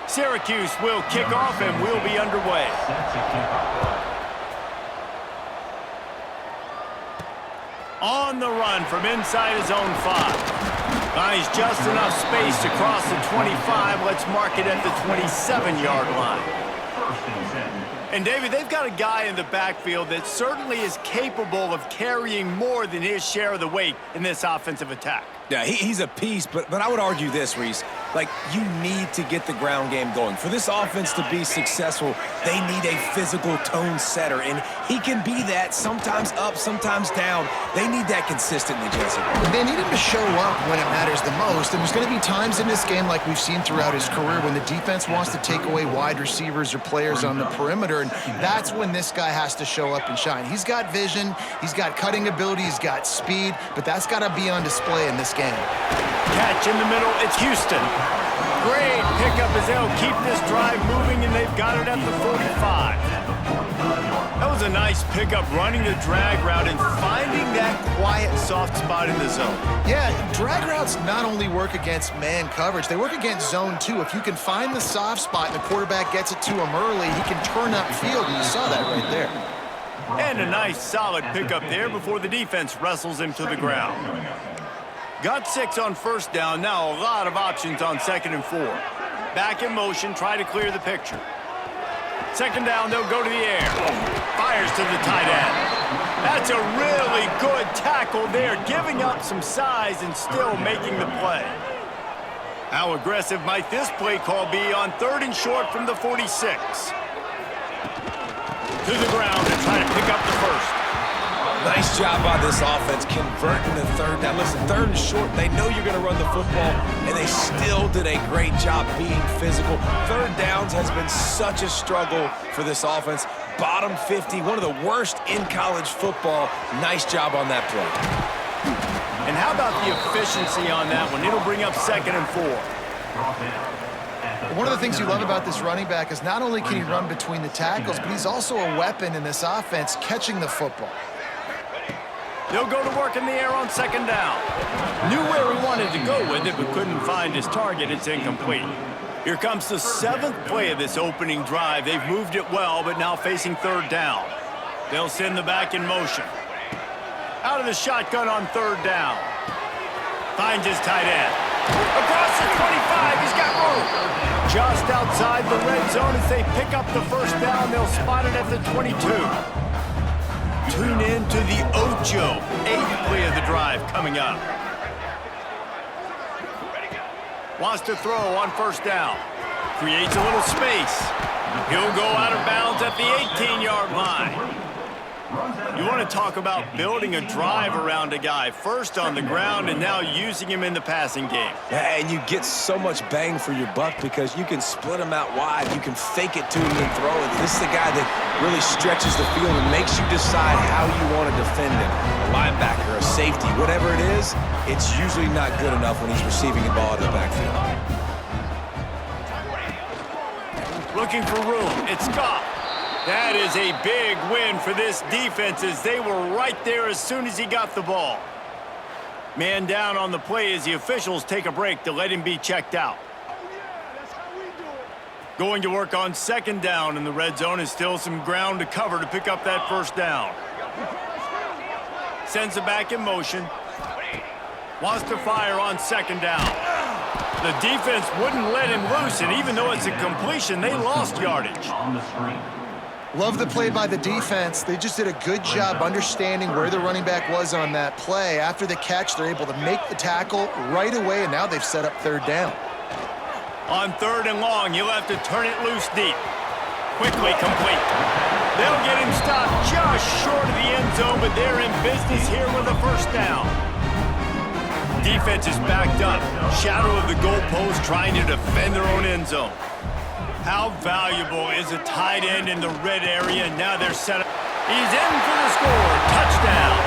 Syracuse will kick off and we'll be underway. On the run from inside his own 5. Finds just enough space to cross the 25. Let's mark it at the 27-yard line. And, David, they've got a guy in the backfield that certainly is capable of carrying more than his share of the weight in this offensive attack. Yeah, he's a piece, but I would argue this, Reese. Like, you need to get the ground game going. For this offense to be successful, they need a physical tone setter, and he can be that, sometimes up, sometimes down. They need that consistently, Jesse. They need him to show up when it matters the most, and there's going to be times in this game like we've seen throughout his career when the defense wants to take away wide receivers or players on the perimeter, and that's when this guy has to show up and shine. He's got vision, he's got cutting ability, he's got speed, but that's got to be on display in this game. Catch in the middle, it's Houston. Great pickup as they'll keep this drive moving, and they've got it at the 45. That was a nice pickup, running the drag route and finding that quiet, soft spot in the zone. Yeah, drag routes not only work against man coverage, they work against zone too. If you can find the soft spot and the quarterback gets it to him early, he can turn upfield, and you saw that right there. And a nice, solid pickup there before the defense wrestles him to the ground. Got 6 on first down. Now a lot of options on 2nd and 4. Back in motion, try to clear the picture. 2nd down, they'll go to the air. Fires to the tight end. That's a really good tackle there, giving up some size and still making the play. How aggressive might this play call be on 3rd and short from the 46? To the ground and try to pick up the first. Nice job by this offense converting the 3rd down. Listen, 3rd and short, they know you're going to run the football, and they still did a great job being physical. 3rd downs has been such a struggle for this offense. Bottom 50, one of the worst in college football. Nice job on that play. And how about the efficiency on that one? It'll bring up 2nd and 4. One of the things you love about this running back is not only can he run between the tackles, but he's also a weapon in this offense catching the football. They'll go to work in the air on 2nd down. Knew where he wanted to go with it, but couldn't find his target. It's incomplete. Here comes the 7th play of this opening drive. They've moved it well, but now facing 3rd down. They'll send the back in motion. Out of the shotgun on 3rd down. Finds his tight end. Across the 25, he's got room. Just outside the red zone as they pick up the 1st down. They'll spot it at the 22. Tune in to the Ocho, 8th play of the drive coming up. Wants to throw on 1st down. Creates a little space. He'll go out of bounds at the 18-yard line. You want to talk about building a drive around a guy, first on the ground and now using him in the passing game. And you get so much bang for your buck because you can split him out wide. You can fake it to him and throw it. This is the guy that really stretches the field and makes you decide how you want to defend him. A linebacker, a safety, whatever it is, it's usually not good enough when he's receiving the ball in the backfield. Looking for room. It's Scott. That is a big win for this defense as they were right there as soon as he got the ball. Man down on the play as the officials take a break to let him be checked out. Going to work on 2nd down in the red zone is still some ground to cover to pick up that 1st down. Sends it back in motion. Wants to fire on 2nd down. The defense wouldn't let him loose, and even though it's a completion, they lost yardage. Love the play by the defense. They just did a good job understanding where the running back was on that play. After the catch, they're able to make the tackle right away, and now they've set up 3rd down. On 3rd and long, he'll have to turn it loose deep. Quickly complete. They'll get him stopped just short of the end zone, but they're in business here with a 1st down. Defense is backed up. Shadow of the goalpost trying to defend their own end zone. How valuable is a tight end in the red area? Now they're set up. He's in for the score. Touchdown.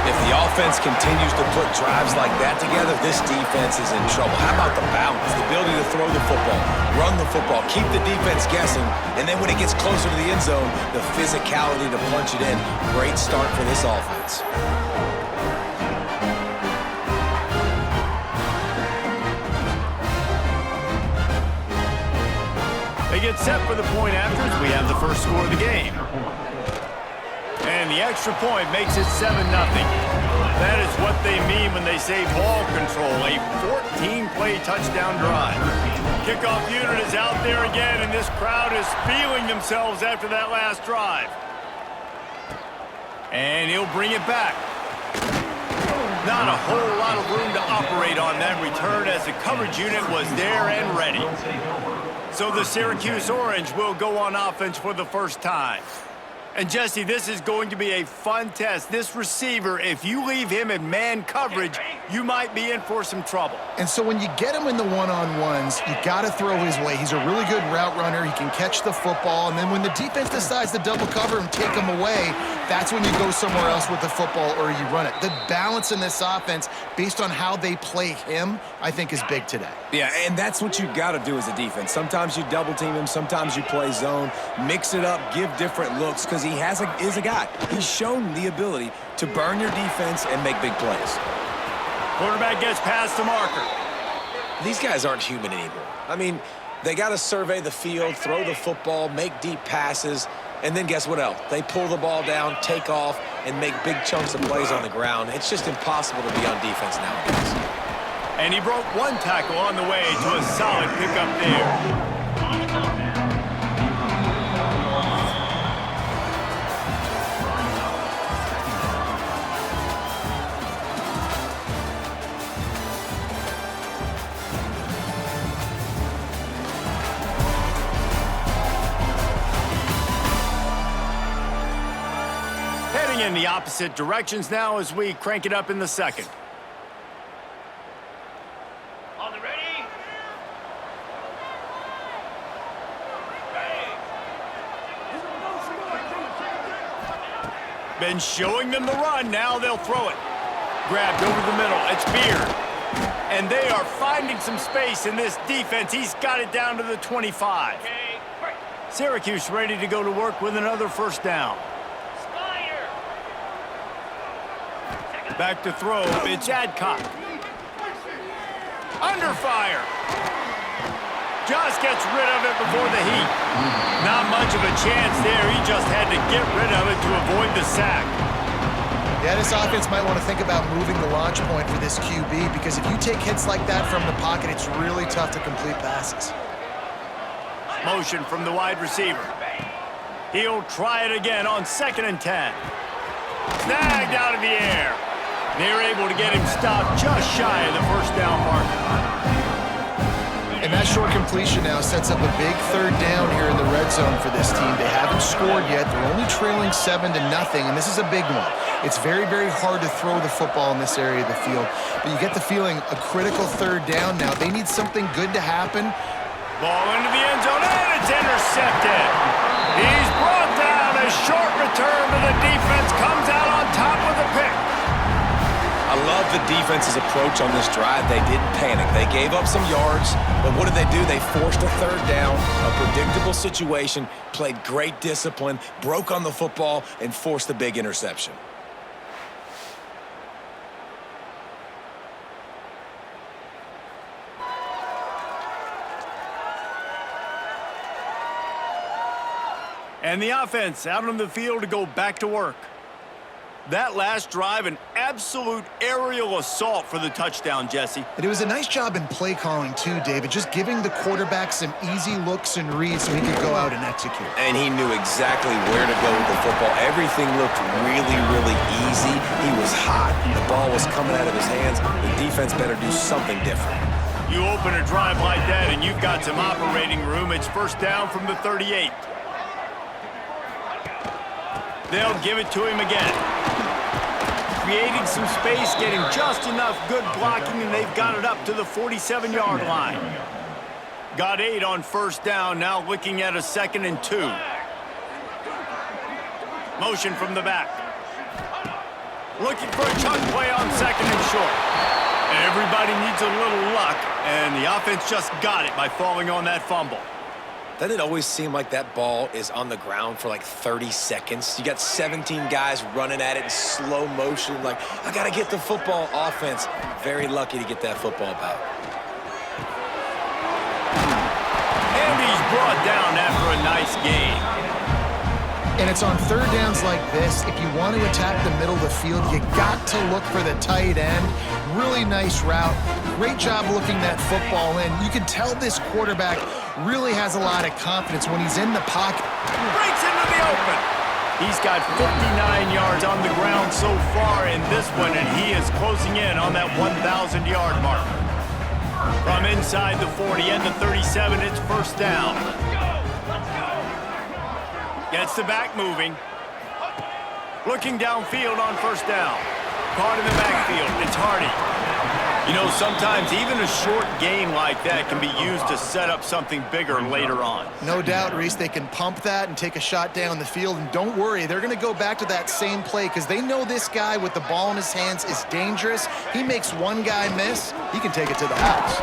If the offense continues to put drives like that together, this defense is in trouble. How about the balance, the ability to throw the football, run the football, keep the defense guessing, and then when it gets closer to the end zone, the physicality to punch it in. Great start for this offense. They get set for the point after as we have the first score of the game. And the extra point makes it 7-0. That is what they mean when they say ball control, a 14-play touchdown drive. Kickoff unit is out there again, and this crowd is feeling themselves after that last drive. And he'll bring it back. Not a whole lot of room to operate on that return as the coverage unit was there and ready. So the Syracuse Orange will go on offense for the first time. And Jesse, this is going to be a fun test. This receiver, if you leave him in man coverage, you might be in for some trouble. And so when you get him in the one-on-ones, you got to throw his way. He's a really good route runner. He can catch the football. And then when the defense decides to double cover and take him away, that's when you go somewhere else with the football or you run it. The balance in this offense, based on how they play him, I think is big today. Yeah, and that's what you got to do as a defense. Sometimes you double team him, sometimes you play zone, mix it up, give different looks, because he is a guy. He's shown the ability to burn your defense and make big plays. Quarterback gets past the marker. These guys aren't human anymore. I mean, they got to survey the field, throw the football, make deep passes, and then guess what else? They pull the ball down, take off, and make big chunks of plays on the ground. It's just impossible to be on defense nowadays. And he broke one tackle on the way to a solid pickup there. Heading in the opposite directions now as we crank it up in the second. On the ready? Been showing them the run, now they'll throw it. Grabbed over the middle, it's Beard. And they are finding some space in this defense. He's got it down to the 25. Syracuse ready to go to work with another first down. Back to throw, it's Adcock. Under fire. Just gets rid of it before the heat. Not much of a chance there. He just had to get rid of it to avoid the sack. Yeah, this offense might want to think about moving the launch point for this QB, because if you take hits like that from the pocket, it's really tough to complete passes. Motion from the wide receiver. He'll try it again on 2nd and 10. Snagged out of the air. They're able to get him stopped just shy of the first down mark. And that short completion now sets up a big 3rd down here in the red zone for this team. They haven't scored yet. They're only trailing 7-0, and this is a big one. It's very, very hard to throw the football in this area of the field. But you get the feeling a critical 3rd down now. They need something good to happen. Ball into the end zone, and it's intercepted. He's brought down. A short return to the defense comes out on top of the pick. I love the defense's approach on this drive. They didn't panic. They gave up some yards, but what did they do? They forced a 3rd down, a predictable situation, played great discipline, broke on the football, and forced a big interception. And the offense out on the field to go back to work. That last drive, an absolute aerial assault for the touchdown, Jesse. And it was a nice job in play calling too, David, just giving the quarterback some easy looks and reads so he could go out and execute. And he knew exactly where to go with the football. Everything looked really, really easy. He was hot. The ball was coming out of his hands. The defense better do something different. You open a drive like that and you've got some operating room. It's first down from the 38. They'll give it to him again. Creating some space, getting just enough good blocking, and they've got it up to the 47-yard line. Got 8 on first down, now looking at a 2nd and 2. Motion from the back. Looking for a chunk play on 2nd and short. Everybody needs a little luck, and the offense just got it by falling on that fumble. Doesn't it always seem like that ball is on the ground for like 30 seconds? You got 17 guys running at it in slow motion. Like, I got to get the football. Offense, very lucky to get that football back. And he's brought down after a nice gain. And it's on third downs like this. If you want to attack the middle of the field, you got to look for the tight end. Really nice route. Great job looking that football in. You can tell this quarterback really has a lot of confidence when he's in the pocket. Breaks into the open. He's got 59 yards on the ground so far in this one, and he is closing in on that 1,000-yard mark. From inside the 40 and the 37, it's first down. Gets the back moving. Looking downfield on first down. Caught in the backfield. It's Hardy. You know, sometimes even a short gain like that can be used to set up something bigger later on. No doubt, Reese, they can pump that and take a shot down the field. And don't worry, they're going to go back to that same play because they know this guy with the ball in his hands is dangerous. He makes one guy miss, he can take it to the house.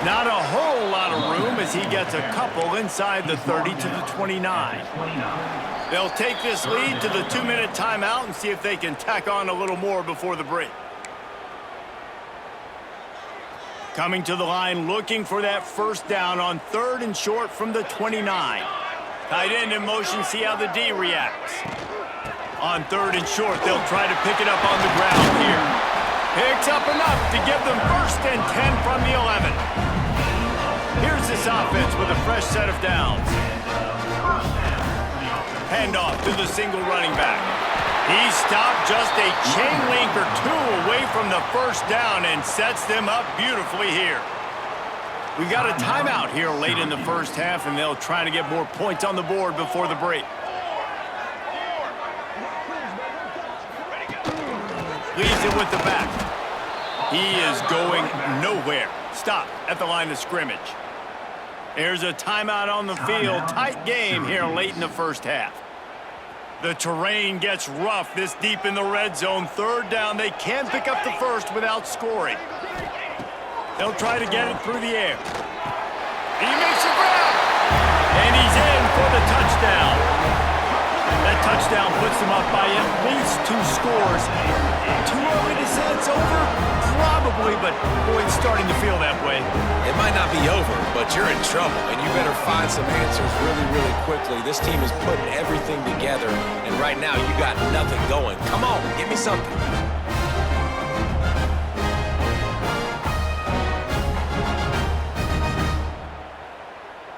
Not a whole lot of room as he gets a couple inside the 30 to the 29. They'll take this lead to the 2-minute timeout and see if they can tack on a little more before the break. Coming to the line, looking for that first down on third and short from the 29. Tight end in motion, see how the D reacts. On third and short, they'll try to pick it up on the ground here. Picks up enough to give them first and 10 from the 11. Here's this offense with a fresh set of downs. Handoff to the single running back. He stopped just a chain link or two away from the first down and sets them up beautifully here. We've got a timeout here late in the first half, and they'll try to get more points on the board before the break. Leaves it with the back. He is going nowhere. Stop at the line of scrimmage. There's a timeout on the field. Tight game here late in the first half. The terrain gets rough this deep in the red zone. Third down, they can't pick up the first without scoring. They'll try to get it through the air. He makes a grab, and he's in for the touchdown. That touchdown puts them up by at least 2 scores. Too early to say it's over? Probably, but boy, it's starting to feel that way. It might not be over, but you're in trouble, and you better find some answers really, really quickly. This team is putting everything together, and right now you got nothing going. Come on, give me something.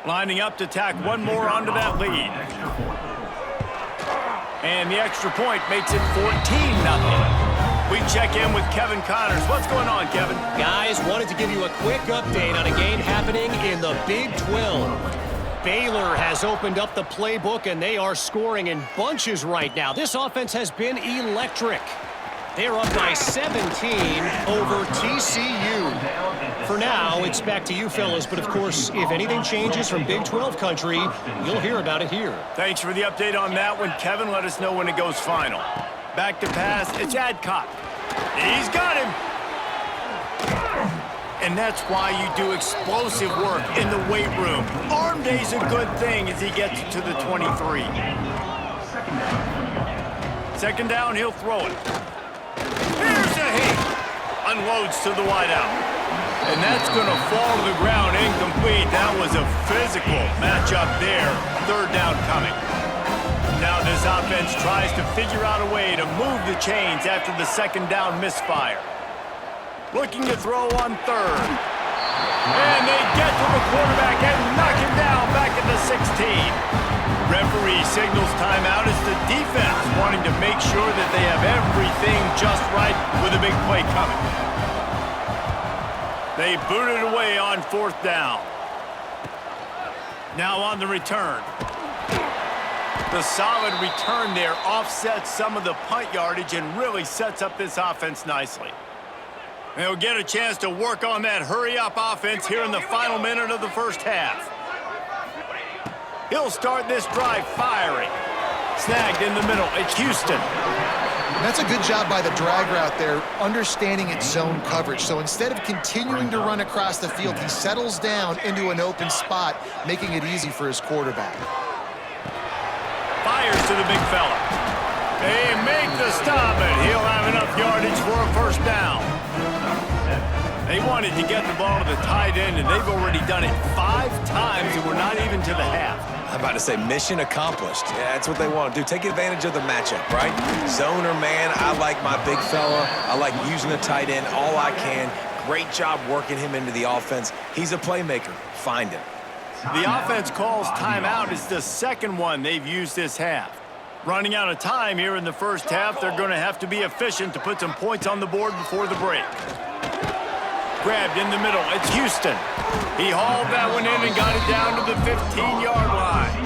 Lining up to tack one more onto that lead. And the extra point makes it 14-0. We check in with Kevin Connors. What's going on, Kevin? Guys, wanted to give you a quick update on a game happening in the Big 12. Baylor has opened up the playbook, and they are scoring in bunches right now. This offense has been electric. They're up by 17 over TCU. For now, it's back to you fellas, but of course, if anything changes from Big 12 country, you'll hear about it here. Thanks for the update on that one, Kevin. Let us know when it goes final. Back to pass, it's Adcock. He's got him. And that's why you do explosive work in the weight room. Arm day's a good thing as he gets it to the 23. Second down, he'll throw it. Here's a hit. Unloads to the wideout. And that's going to fall to the ground incomplete. That was a physical matchup there. Third down coming. Now this offense tries to figure out a way to move the chains after the second down misfire. Looking to throw on third. And they get to the quarterback and knock him down back at the 16. Referee signals timeout as the defense wanting to make sure that they have everything just right with a big play coming. They boot it away on fourth down. Now on the return. The solid return there offsets some of the punt yardage and really sets up this offense nicely. They'll get a chance to work on that hurry-up offense here in the final minute of the first half. He'll start this drive firing. Snagged in the middle. It's Houston. That's a good job by the drag route there, understanding its zone coverage. So instead of continuing to run across the field, he settles down into an open spot, making it easy for his quarterback. Fires to the big fella. They make the stop, and he'll have enough yardage for a first down. They wanted to get the ball to the tight end, and they've already done it 5 times, and we're not even to the half. I'm about to say mission accomplished. Yeah, that's what they want to do. Take advantage of the matchup, right? Zone or man, I like my big fella. I like using the tight end all I can. Great job working him into the offense. He's a playmaker. Find him. The offense calls timeout. It's the second one they've used this half. Running out of time here in the first half, they're going to have to be efficient to put some points on the board before the break. Grabbed in the middle. It's Houston. He hauled that one in and got it down to the 15-yard line.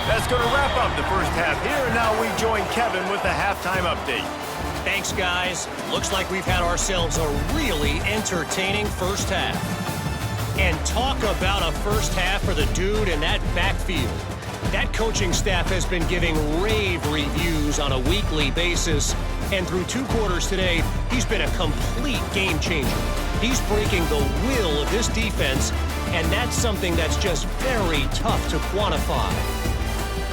That's going to wrap up the first half here, and now we join Kevin with the halftime update. Thanks, guys. Looks like we've had ourselves a really entertaining first half. And talk about a first half for the dude in that backfield. That coaching staff has been giving rave reviews on a weekly basis. And through 2 quarters today, he's been a complete game changer. He's breaking the will of this defense, and that's something that's just very tough to quantify.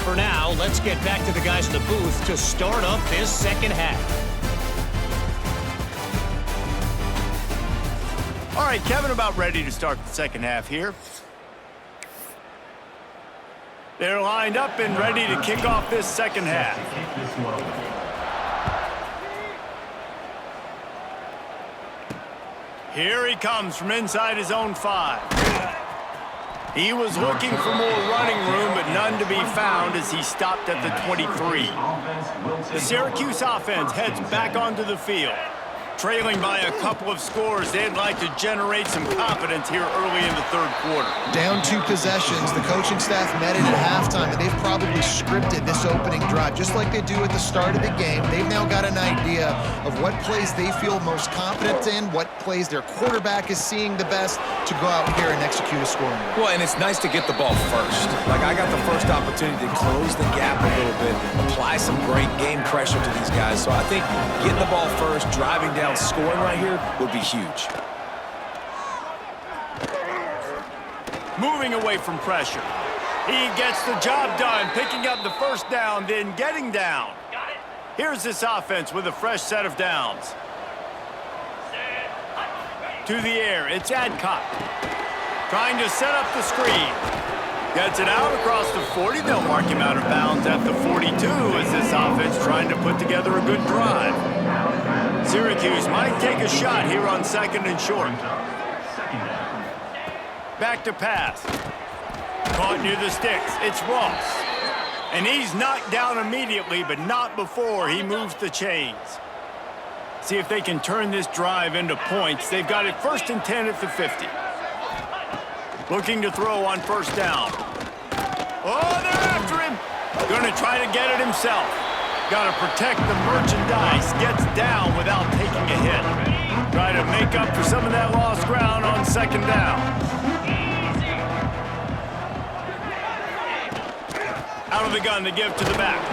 For now, let's get back to the guys in the booth to start up this second half. All right, Kevin, about ready to start the second half here. They're lined up and ready to kick off this second half. Here he comes from inside his own 5. He was looking for more running room, but none to be found as he stopped at the 23. The Syracuse offense heads back onto the field. Trailing by a couple of scores, they'd like to generate some confidence here early in the third quarter. Down 2 possessions. The coaching staff met it at halftime, and they've probably scripted this opening drive just like they do at the start of the game. They've now got an idea of what plays they feel most confident in, what plays their quarterback is seeing the best to go out here and execute a scoring. Well, and it's nice to get the ball first. Like, I got the first opportunity to close the gap a little bit, apply some great game pressure to these guys. So I think getting the ball first, driving down, scoring right here would be huge. Moving away from pressure. He gets the job done, picking up the first down, then getting down. Here's this offense with a fresh set of downs. To the air, it's Adcock. Trying to set up the screen. Gets it out across the 40. They'll mark him out of bounds at the 42 as this offense trying to put together a good drive. Syracuse might take a shot here on 2nd and short. Back to pass. Caught near the sticks. It's Ross. And he's knocked down immediately, but not before he moves the chains. See if they can turn this drive into points. They've got it 1st and 10 at the 50. Looking to throw on first down. Oh, they're after him. Going to try to get it himself. Got to protect the merchandise. Gets down without taking a hit. Try to make up for some of that lost ground on 2nd down. Out of the gun to give to the back.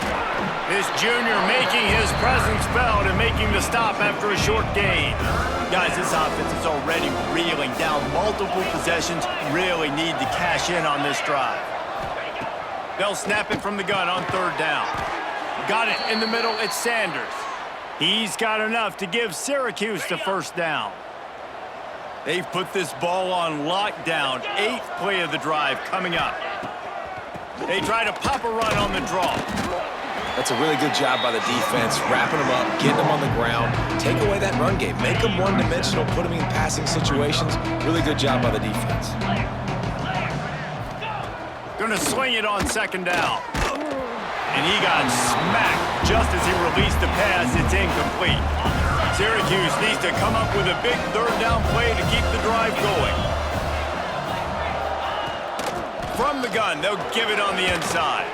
This junior making his presence felt and making the stop after a short gain. Guys, this offense is already reeling down multiple possessions. Really need to cash in on this drive. They'll snap it from the gun on 3rd down. Got it in the middle. It's Sanders. He's got enough to give Syracuse the first down. They've put this ball on lockdown. 8th play of the drive coming up. They try to pop a run on the draw. That's a really good job by the defense, wrapping them up, getting them on the ground, take away that run game, make them one-dimensional, put them in passing situations. Really good job by the defense. Gonna swing it on 2nd down. And he got smacked just as he released the pass. It's incomplete. Syracuse needs to come up with a big 3rd down play to keep the drive going. From the gun, they'll give it on the inside.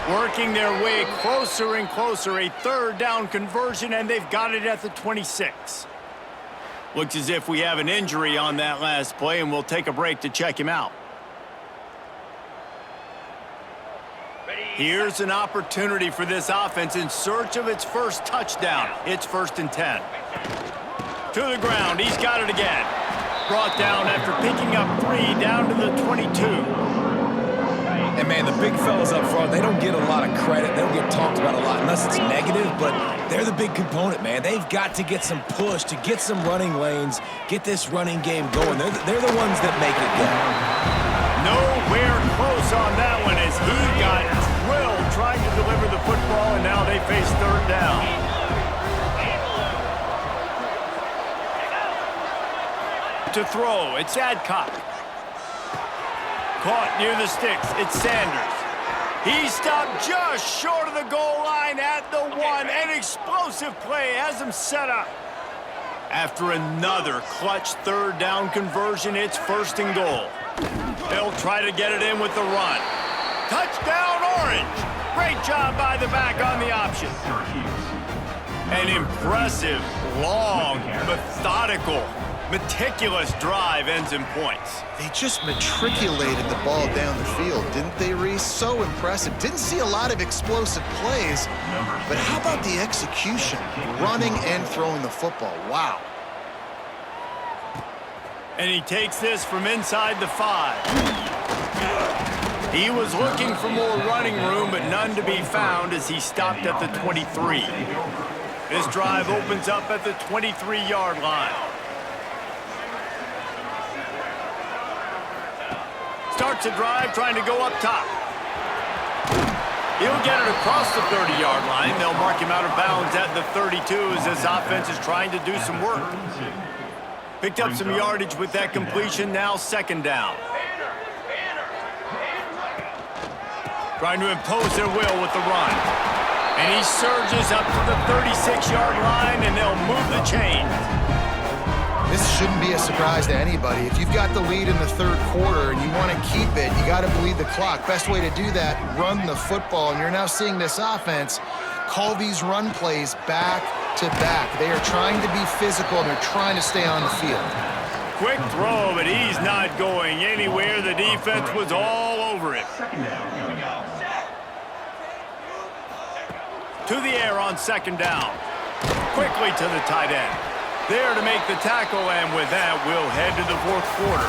Working their way closer and closer, a 3rd down conversion, and they've got it at the 26. Looks as if we have an injury on that last play, and we'll take a break to check him out. Here's an opportunity for this offense in search of its first touchdown. It's 1st and 10. To the ground, he's got it again. Brought down after picking up 3 down to the 22. And, man, the big fellas up front, they don't get a lot of credit. They don't get talked about a lot unless it's negative, but they're the big component, man. They've got to get some push, to get some running lanes, get this running game going. They're the ones that make it go. Nowhere close on that one as he got drilled trying to deliver the football, and now they face third down. To throw, it's Adcock. Caught near the sticks, it's Sanders. He stopped just short of the goal line at the 1. An explosive play has him set up. After another clutch third down conversion, it's 1st and goal. They'll try to get it in with the run. Touchdown, Orange! Great job by the back on the option. An impressive, long, methodical, meticulous drive ends in points. They just matriculated the ball down the field, didn't they, Reese? So impressive. Didn't see a lot of explosive plays, but how about the execution? Running and throwing the football. Wow. And he takes this from inside the 5. He was looking for more running room, but none to be found as he stopped at the 23. This drive opens up at the 23-yard line. Starts a drive trying to go up top. He'll get it across the 30-yard line. They'll mark him out of bounds at the 32 as this offense is trying to do some work. Picked up some yardage with that completion, now 2nd down. Trying to impose their will with the run. And he surges up to the 36-yard line, and they'll move the chain. This shouldn't be a surprise to anybody. If you've got the lead in the 3rd quarter and you want to keep it, you got to bleed the clock. Best way to do that, run the football. And you're now seeing this offense call these run plays back to back. They are trying to be physical, and they're trying to stay on the field. Quick throw, but he's not going anywhere. The defense was all over it. To the air on 2nd down. Quickly to the tight end. There to make the tackle, and with that, we'll head to the 4th quarter.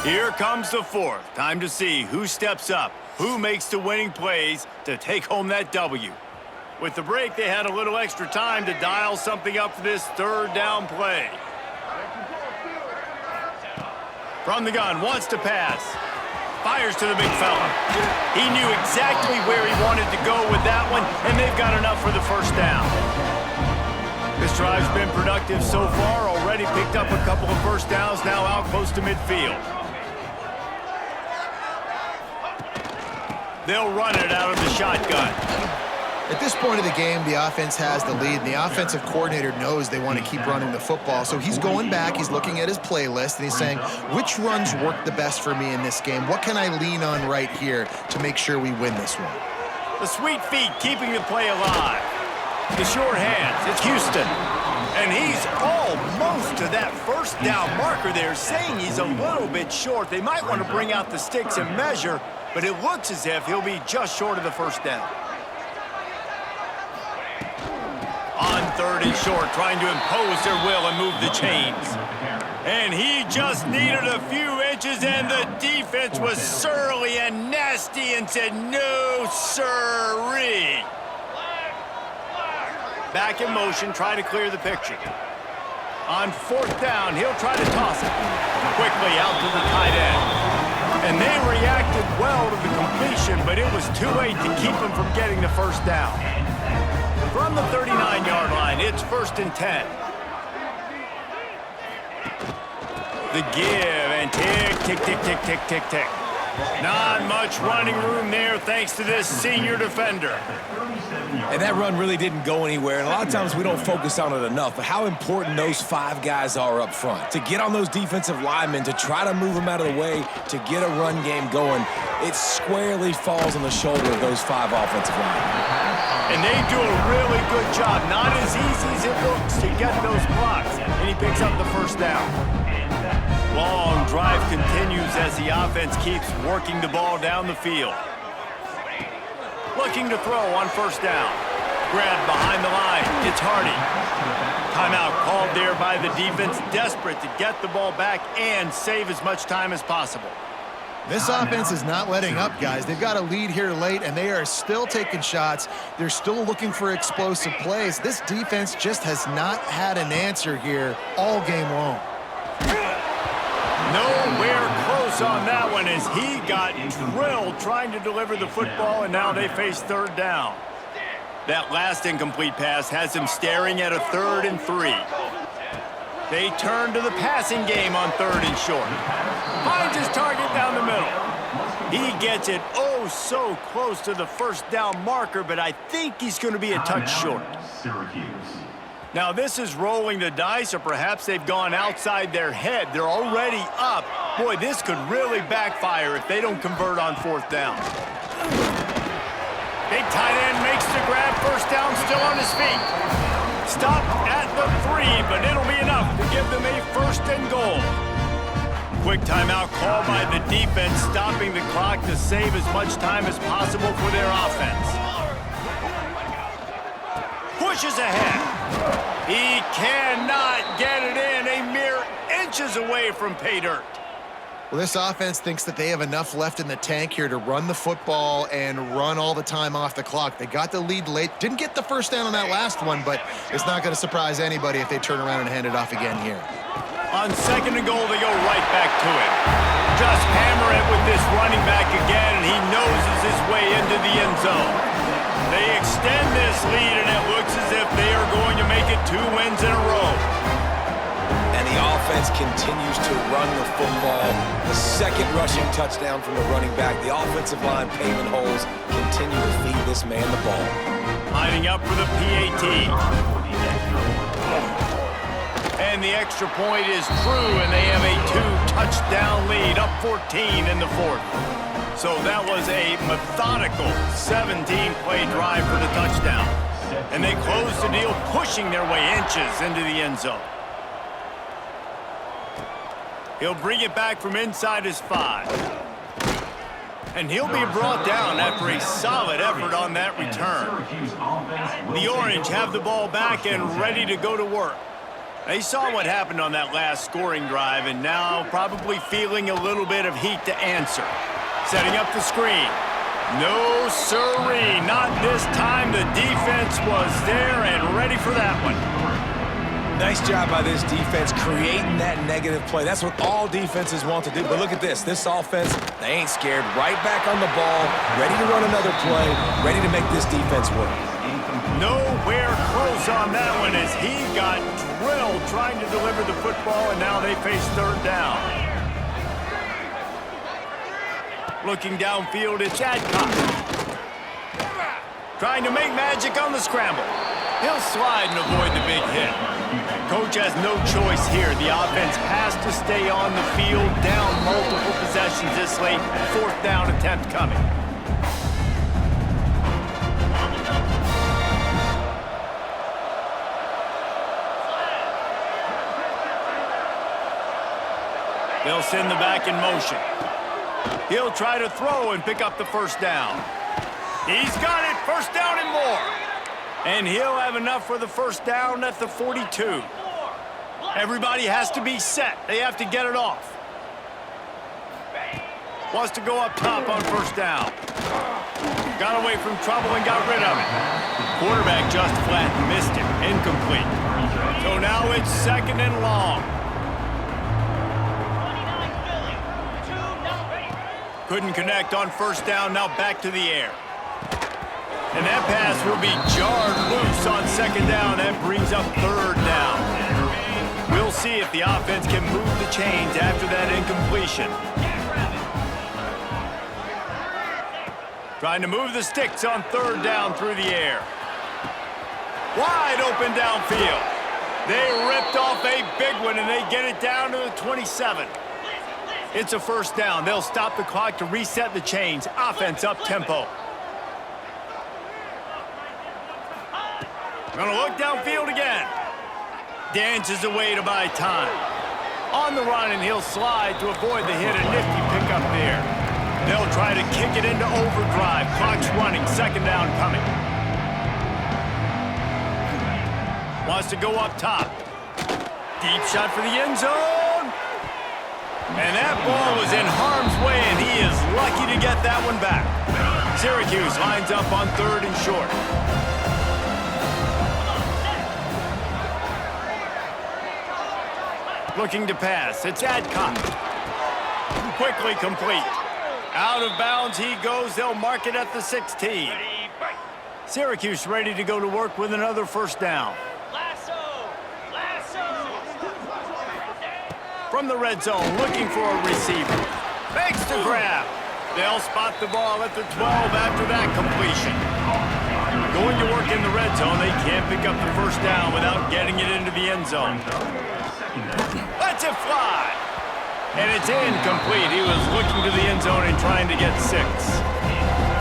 Here comes the 4th. Time to see who steps up, who makes the winning plays to take home that W. With the break, they had a little extra time to dial something up for this 3rd down play. From the gun, wants to pass. Fires to the big fella. He knew exactly where he wanted to go with that one, and they've got enough for the 1st down. This drive's been productive so far, already picked up a couple of 1st downs, now out close to midfield. They'll run it out of the shotgun. At this point of the game, the offense has the lead, and the offensive coordinator knows they want to keep running the football. So he's going back, he's looking at his playlist, and he's saying, which runs work the best for me in this game? What can I lean on right here to make sure we win this one? The sweet feet keeping the play alive. The short hands, it's Houston. And he's almost to that 1st down marker there, saying he's a little bit short. They might want to bring out the sticks and measure, but it looks as if he'll be just short of the 1st down. On 3rd and short, trying to impose their will and move the chains. And he just needed a few inches, and the defense was surly and nasty and said, no, sirree. Back in motion, try to clear the picture. On 4th down, he'll try to toss it. Quickly out to the tight end. And they reacted well to the completion, but it was too late to keep him from getting the 1st down. From the 39-yard line, it's 1st and 10. The give, and tick, tick, tick, tick, tick, tick, tick. Not much running room there thanks to this senior defender. And that run really didn't go anywhere, and a lot of times we don't focus on it enough, but how important those 5 guys are up front. To get on those defensive linemen, to try to move them out of the way, to get a run game going, it squarely falls on the shoulder of those 5 offensive linemen. And they do a really good job. Not as easy as it looks to get those blocks. And he picks up the 1st down. Long drive continues as the offense keeps working the ball down the field. Looking to throw on first down. Grabbed behind the line. It's Hardy. Timeout called there by the defense, desperate to get the ball back and save as much time as possible. This offense is not letting up, guys. They've got a lead here late, and they are still taking shots. They're still looking for explosive plays. This defense just has not had an answer here all game long. Nowhere close on that one as he got drilled trying to deliver the football, and now they face third down. That last incomplete pass has him staring at a 3rd and 3. They turn to the passing game on 3rd and short. Finds his target down the middle. He gets it oh so close to the first down marker, but I think he's going to be a touch short. Now this is rolling the dice, or perhaps they've gone outside their head. They're already up. Boy, this could really backfire if they don't convert on 4th down. Big tight end makes the grab, first down, still on his feet. Stop at the 3, but it'll be enough to give them a 1st and goal. Quick timeout called by the defense, stopping the clock to save as much time as possible for their offense. Pushes ahead. He cannot get it in, a mere inches away from pay dirt. Well, this offense thinks that they have enough left in the tank here to run the football and run all the time off the clock. They got the lead late. Didn't get the first down on that last one, but it's not going to surprise anybody if they turn around and hand it off again here. On 2nd and goal, they go right back to it. Just hammer it with this running back again, and he noses his way into the end zone. They extend this lead, and it looks as if they are going to make it 2 wins in a row. And the offense continues to run the football. The 2nd rushing touchdown from the running back. The offensive line paving holes continue to feed this man the ball. Lining up for the PAT. And the extra point is true, and they have a 2-touchdown lead, up 14 in the 4th. So that was a methodical 17-play drive for the touchdown. And they close the deal, pushing their way inches into the end zone. He'll bring it back from inside his 5. And he'll be brought down after a solid effort on that return. The Orange have the ball back and ready to go to work. They saw what happened on that last scoring drive, and now probably feeling a little bit of heat to answer. Setting up the screen. No siree, not this time. The defense was there and ready for that one. Nice job by this defense creating that negative play. That's what all defenses want to do. But look at this. This offense, they ain't scared. Right back on the ball, ready to run another play, ready to make this defense work. Nowhere close on that one as he got drilled trying to deliver the football, and now they face 3rd down. Looking downfield, it's Adcock. Trying to make magic on the scramble. He'll slide and avoid the big hit. Coach has no choice here. The offense has to stay on the field, down multiple possessions this late. 4th down attempt coming. They'll send the back in motion. He'll try to throw and pick up the 1st down. He's got it, 1st down and more. And he'll have enough for the 1st down at the 42. Everybody has to be set. They have to get it off. Wants to go up top on 1st down. Got away from trouble and got rid of it. Quarterback just flat missed it. Incomplete. So now it's 2nd and long. Couldn't connect on 1st down. Now back to the air. And that pass will be jarred loose on 2nd down. That brings up 3rd down. We'll see if the offense can move the chains after that incompletion. Trying to move the sticks on 3rd down through the air. Wide open downfield. They ripped off a big one, and they get it down to the 27. It's a 1st down. They'll stop the clock to reset the chains. Offense up tempo. Gonna look downfield again. Dances away to buy time. On the run, and he'll slide to avoid the hit. A nifty pickup there. They'll try to kick it into overdrive. Clock's running. Second down coming. Wants to go up top. Deep shot for the end zone. And that ball was in harm's way, and he is lucky to get that one back. Syracuse lines up on 3rd and short. Looking to pass. It's Adcock. Quickly complete. Out of bounds he goes. They'll mark it at the 16. Syracuse ready to go to work with another first down. From the red zone, looking for a receiver. Makes the grab. They'll spot the ball at the 12 after that completion. Going to work in the red zone, they can't pick up the first down without getting it into the end zone. Lets it fly. And it's incomplete. He was looking to the end zone and trying to get 6.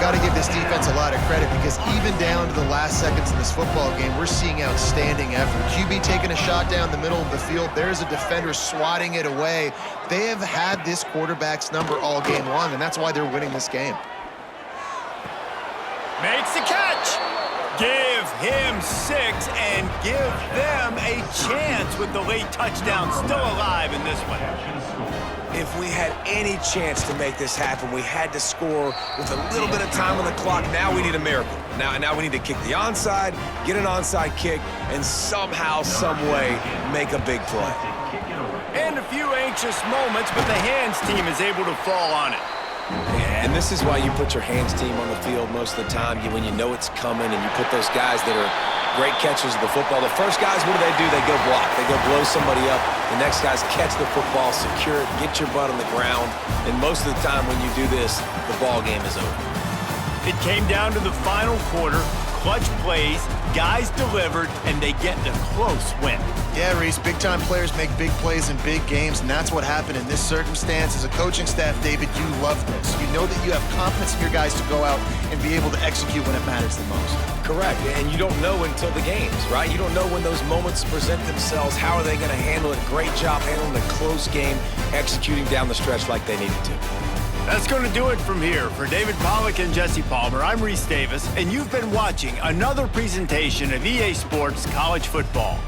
Got to give this defense a lot of credit because even down to the last seconds in this football game, we're seeing outstanding effort. QB taking a shot down the middle of the field. There's a defender swatting it away. They have had this quarterback's number all game long, and that's why they're winning this game. Makes the catch. Give him 6 and give them a chance with the late touchdown still alive in this one. If we had any chance to make this happen, we had to score with a little bit of time on the clock. Now we need a miracle. Now we need to kick the onside, get an onside kick, and somehow, some way, make a big play. And a few anxious moments, but the hands team is able to fall on it. Yeah, and this is why you put your hands team on the field most of the time when you know it's coming, and you put those guys that are great catchers of the football. The first guys, what do? They go block. They go blow somebody up. The next guys catch the football, secure it, get your butt on the ground. And most of the time when you do this, the ball game is over. It came down to the final quarter. Clutch plays, guys delivered, and they get a close win. Yeah, Reese, big-time players make big plays in big games, and that's what happened in this circumstance. As a coaching staff, David, you love this. You know that you have confidence in your guys to go out and be able to execute when it matters the most. Correct, and you don't know until the games, right? You don't know when those moments present themselves. How are they going to handle it? Great job handling a close game, executing down the stretch like they needed to. That's going to do it from here. For David Pollack and Jesse Palmer, I'm Reese Davis, and you've been watching another presentation of EA Sports College Football.